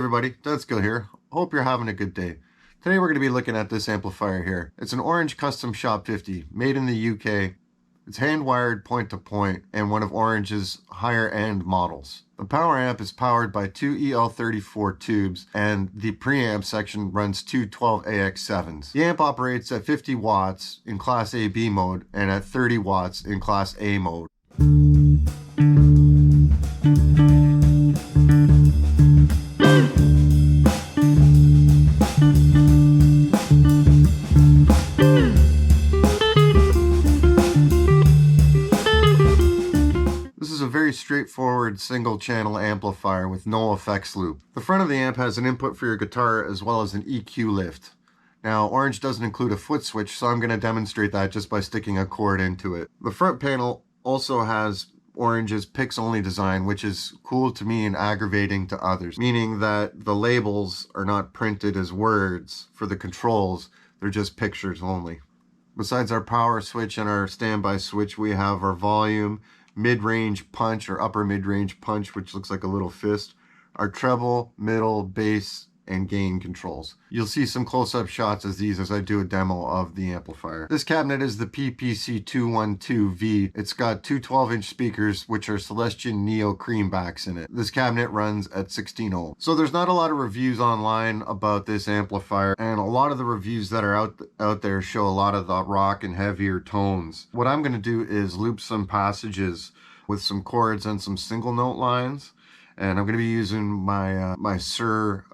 everybody, Deadskill here. Hope you're having a good day. Today we're going to be looking at this amplifier here. It's an Orange Custom Shop 50, made in the UK. It's hand-wired point-to-point and one of Orange's higher-end models. The power amp is powered by two EL34 tubes, and the preamp section runs two 12AX7s. The amp operates at 50 watts in Class AB mode and at 30 watts in Class A mode. This is a very straightforward single channel amplifier with no effects loop. The front of the amp has an input for your guitar as well as an EQ lift. Now Orange doesn't include a foot switch, so I'm going to demonstrate that just by sticking a cord into it. The front panel also has Orange's picks only design, which is cool to me and aggravating to others, meaning that the labels are not printed as words for the controls, they're just pictures only. Besides our power switch and our standby switch, we have our volume, mid-range punch or upper mid-range punch, which looks like a little fist, our treble, middle, bass, and gain controls. You'll see some close-up shots as I do a demo of the amplifier. This cabinet is the PPC212V. It's got two 12-inch speakers, which are Celestion Neo creambacks in it. This cabinet runs at 16 ohms. So there's not a lot of reviews online about this amplifier, and a lot of the reviews that are out there show a lot of the rock and heavier tones. What I'm going to do is loop some passages with some chords and some single note lines. And I'm going to be using my my Shure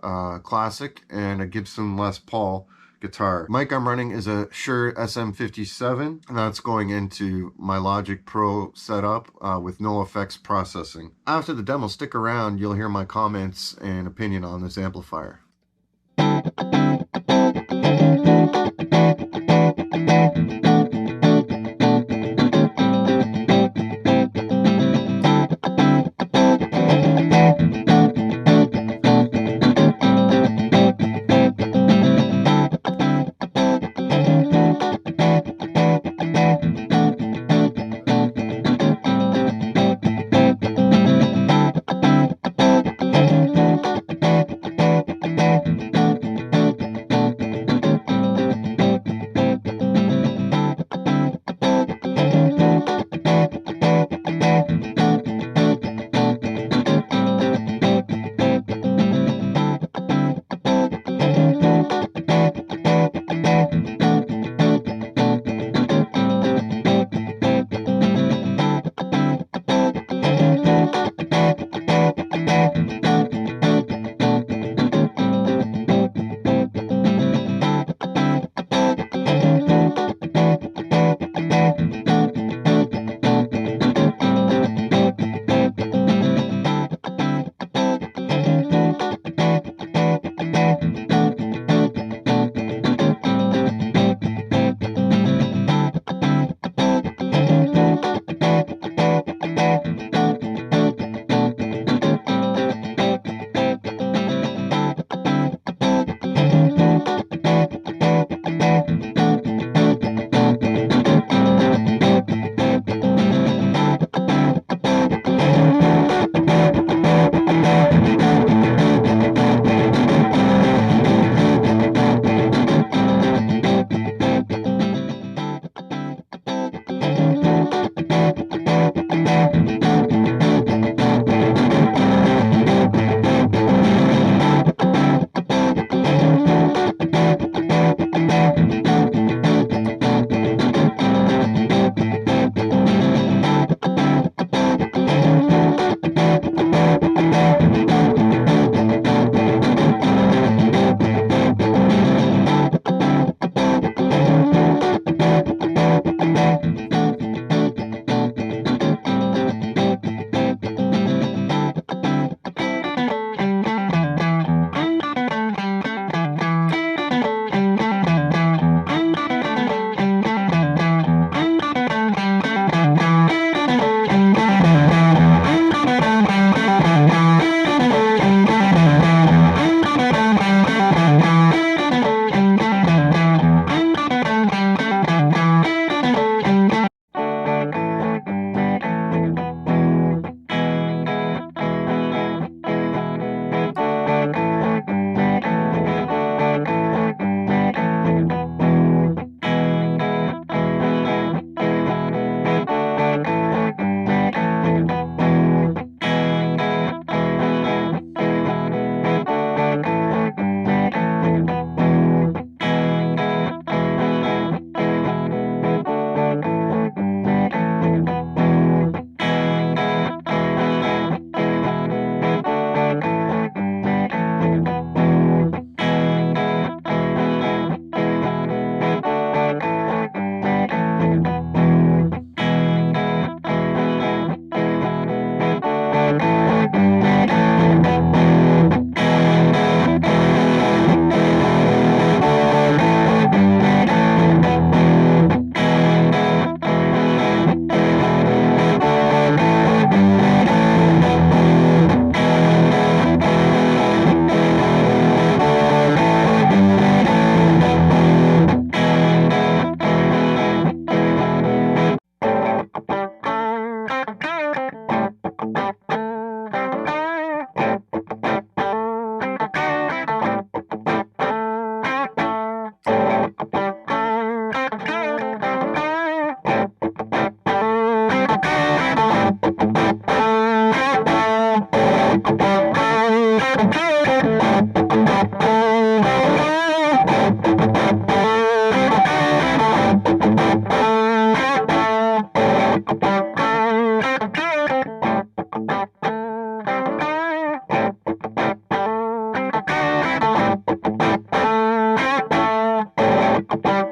Classic and a Gibson Les Paul guitar. Mic I'm running is a Shure SM57, and that's going into my Logic Pro setup with no effects processing. After the demo, stick around, you'll hear my comments and opinion on this amplifier.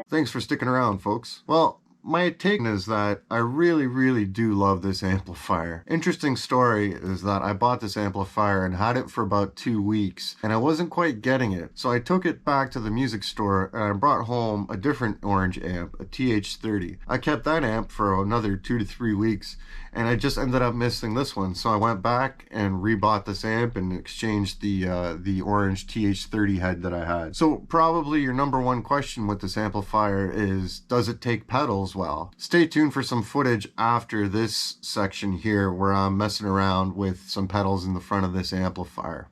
Thanks for sticking around, folks. Well, my take is that I really do love this amplifier. Interesting story is that I bought this amplifier and had it for about 2 weeks, and I wasn't quite getting it. So I took it back to the music store and I brought home a different orange amp, a TH30. I kept that amp for another 2 to 3 weeks, and I just ended up missing this one. So I went back and rebought this amp and exchanged the orange TH30 head that I had. So probably your number one question with this amplifier is, does it take pedals well? Stay tuned for some footage after this section here where I'm messing around with some pedals in the front of this amplifier.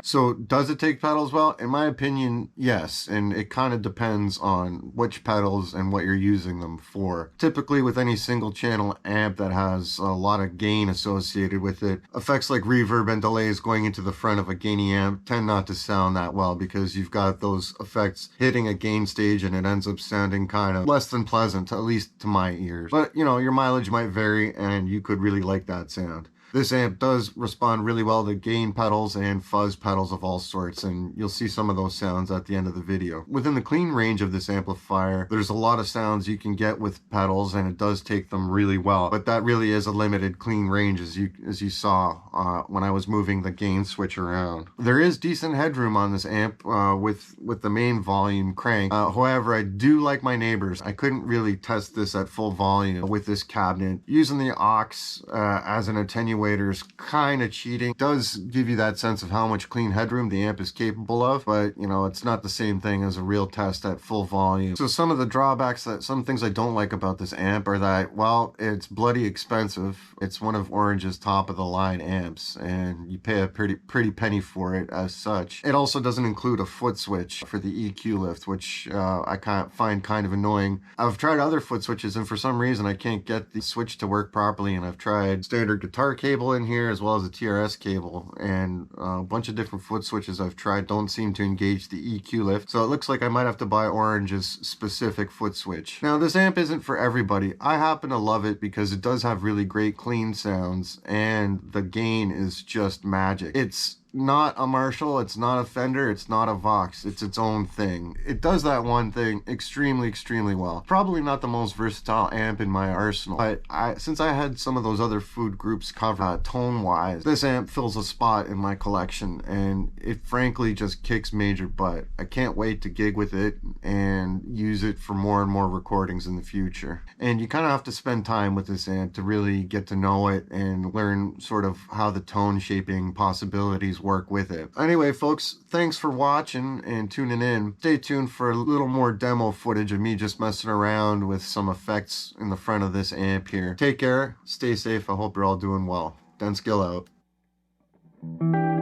So does it take pedals well? In my opinion, yes, and it kind of depends on which pedals and what you're using them for. Typically with any single channel amp that has a lot of gain associated with it, effects like reverb and delays going into the front of a gainy amp tend not to sound that well because you've got those effects hitting a gain stage and it ends up sounding kind of less than pleasant, at least to my ears. But you know, your mileage might vary and you could really like that sound. This amp does respond really well to gain pedals and fuzz pedals of all sorts, and you'll see some of those sounds at the end of the video. Within the clean range of this amplifier, there's a lot of sounds you can get with pedals, and it does take them really well, but that really is a limited clean range as you saw when I was moving the gain switch around. There is decent headroom on this amp with the main volume crank. However, I do like my neighbors. I couldn't really test this at full volume with this cabinet. Using the aux as an attenuator is kind of cheating. It does give you that sense of how much clean headroom the amp is capable of, but you know, it's not the same thing as a real test at full volume. So some of the drawbacks, some things I don't like about this amp are that, well, it's bloody expensive. It's one of Orange's top of the line amps, and you pay a pretty penny for it as such. It also doesn't include a foot switch for the EQ lift, which I find kind of annoying. I've tried other foot switches, and for some reason I can't get the switch to work properly, and I've tried standard guitar cable in here as well as a TRS cable, and a bunch of different foot switches I've tried don't seem to engage the EQ lift, so it looks like I might have to buy Orange's specific foot switch. Now this amp isn't for everybody. I happen to love it because it does have really great clean sounds and the gain is just magic. It's not a Marshall, it's not a Fender, it's not a Vox, it's its own thing. It does that one thing extremely well. Probably not the most versatile amp in my arsenal, but since I had some of those other food groups covered tone wise, this amp fills a spot in my collection and it frankly just kicks major butt. I can't wait to gig with it and use it for more and more recordings in the future. And you kind of have to spend time with this amp to really get to know it and learn sort of how the tone shaping possibilities work with it. Anyway, folks, thanks for watching and tuning in. Stay tuned for a little more demo footage of me just messing around with some effects in the front of this amp here. Take care, stay safe, I hope you're all doing well. Denskill out.